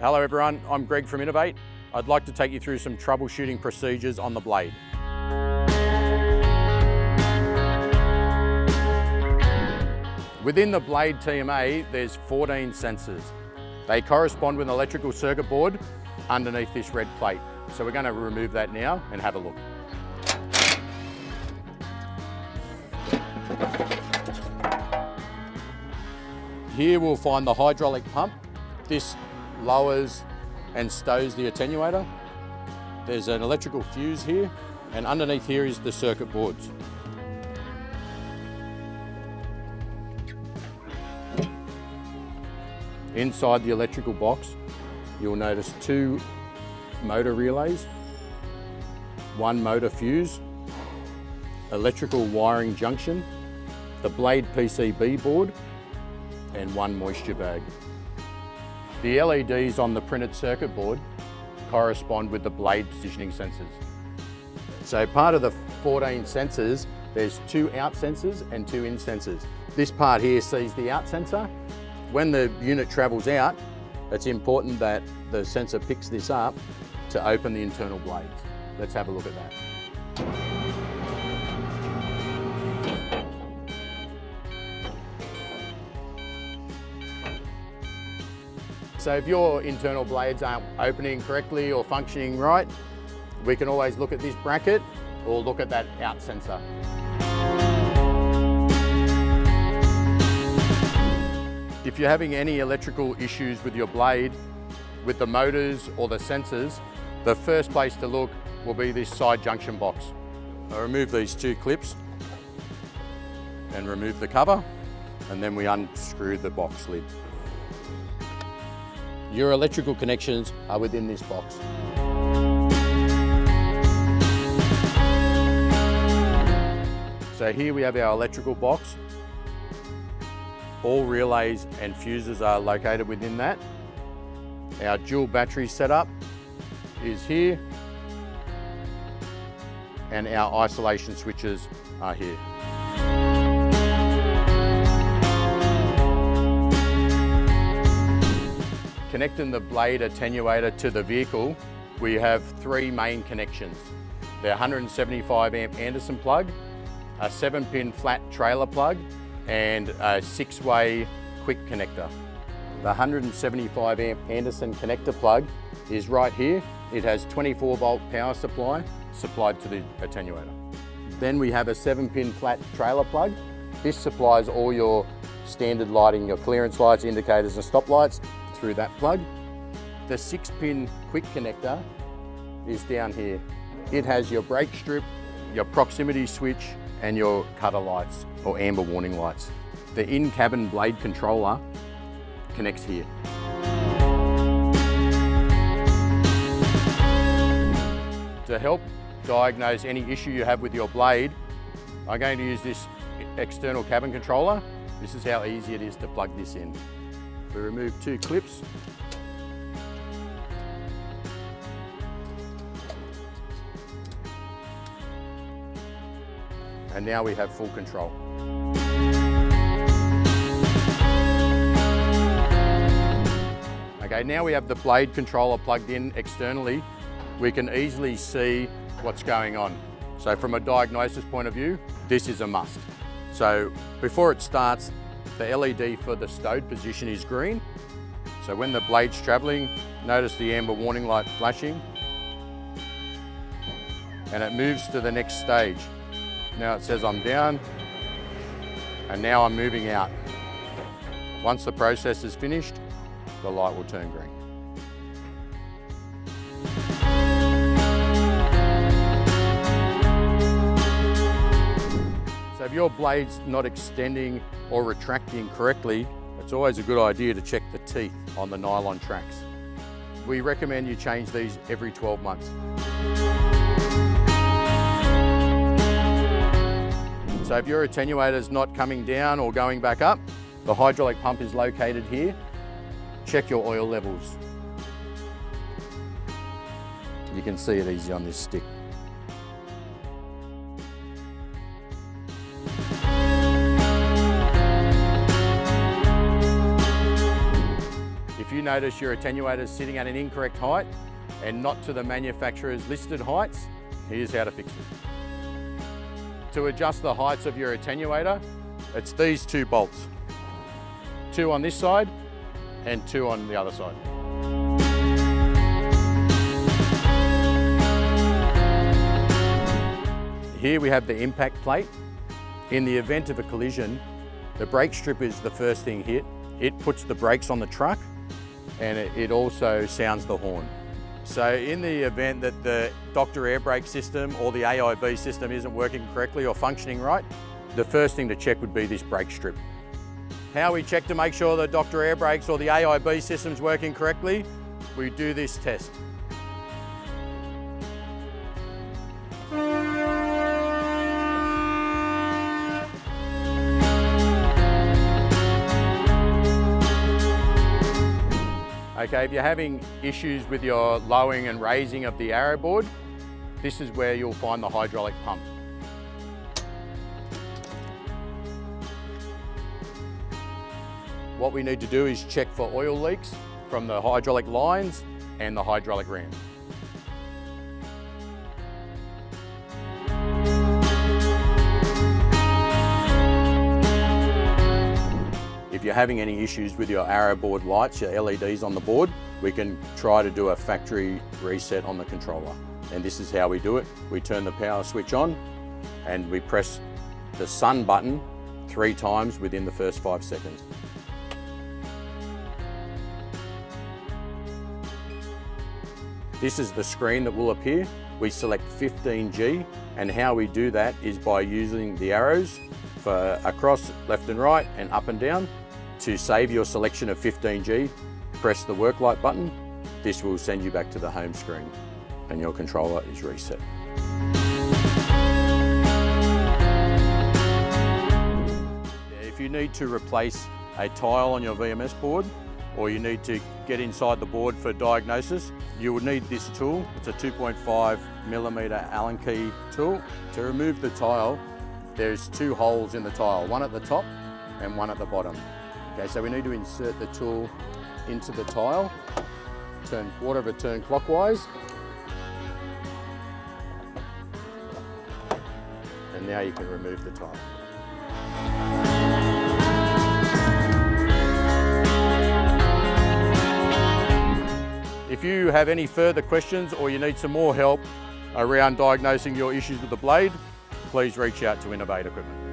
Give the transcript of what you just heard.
Hello everyone, I'm Greg from Innovate. I'd like to take you through some troubleshooting procedures on the blade. Within the blade TMA, there's 14 sensors. They correspond with an electrical circuit board underneath this red plate. So we're going to remove that now and have a look. Here we'll find the hydraulic pump. This lowers and stows the attenuator. There's an electrical fuse here, and underneath here is the circuit boards. Inside the electrical box, you'll notice 2 motor relays, 1 motor fuse, electrical wiring junction, the blade PCB board, and 1 moisture bag. The LEDs on the printed circuit board correspond with the blade positioning sensors. So part of the 14 sensors, there's 2 out sensors and 2 in sensors. This part here sees the out sensor. When the unit travels out, it's important that the sensor picks this up to open the internal blades. Let's have a look at that. So if your internal blades aren't opening correctly or functioning right, we can always look at this bracket or look at that out sensor. If you're having any electrical issues with your blade, with the motors or the sensors, the first place to look will be this side junction box. I remove these 2 clips and remove the cover, and then we unscrew the box lid. Your electrical connections are within this box. So here we have our electrical box. All relays and fuses are located within that. Our dual battery setup is here, and our isolation switches are here. Connecting the blade attenuator to the vehicle, we have 3 main connections. They're 175 amp Anderson plug, a 7-pin flat trailer plug, and a 6-way quick connector. The 175 amp Anderson connector plug is right here. It has 24 volt power supply supplied to the attenuator. Then we have a 7-pin flat trailer plug. This supplies all your standard lighting, your clearance lights, indicators and stop lights through that plug. The 6-pin quick connector is down here. It has your brake strip, your proximity switch, and your cutter lights or amber warning lights. The in-cabin blade controller connects here. To help diagnose any issue you have with your blade, I'm going to use this external cabin controller. This is how easy it is to plug this in. We remove 2 clips. And now we have full control. Okay, now we have the blade controller plugged in externally. We can easily see what's going on. So from a diagnosis point of view, this is a must. So before it starts, the LED for the stowed position is green. So when the blade's traveling, notice the amber warning light flashing. And it moves to the next stage. Now it says I'm down, and now I'm moving out. Once the process is finished, the light will turn green. So if your blade's not extending or retracting correctly, it's always a good idea to check the teeth on the nylon tracks. We recommend you change these every 12 months. So if your attenuator's not coming down or going back up, the hydraulic pump is located here. Check your oil levels. You can see it easy on this stick. notice your attenuator is sitting at an incorrect height and not to the manufacturer's listed heights, here's how to fix it. To adjust the heights of your attenuator, it's these 2 bolts. 2 on this side and 2 on the other side. Here we have the impact plate. In the event of a collision, the brake strip is the first thing hit. It puts the brakes on the truck and it also sounds the horn. So in the event that the Doctor air brake system or the AIB system isn't working correctly or functioning right, the first thing to check would be this brake strip. How we check to make sure the Doctor air brakes or the AIB system's working correctly, we do this test. Okay, if you're having issues with your lowering and raising of the arrow board, this is where you'll find the hydraulic pump. What we need to do is check for oil leaks from the hydraulic lines and the hydraulic ram. If you're having any issues with your arrow board lights, your LEDs on the board, we can try to do a factory reset on the controller. And this is how we do it. We turn the power switch on and we press the sun button 3 times within the first 5 seconds. This is the screen that will appear. We select 15G, and how we do that is by using the arrows for across, left and right, and up and down. To save your selection of 15G, press the work light button. This will send you back to the home screen and your controller is reset. If you need to replace a tile on your VMS board, or you need to get inside the board for diagnosis, you will need this tool. It's a 2.5mm Allen key tool. To remove the tile, there's 2 holes in the tile, one at the top and one at the bottom. Okay, so we need to insert the tool into the tile, turn 1/4 of a turn clockwise, and now you can remove the tile. If you have any further questions or you need some more help around diagnosing your issues with the blade, please reach out to Innovate Equipment.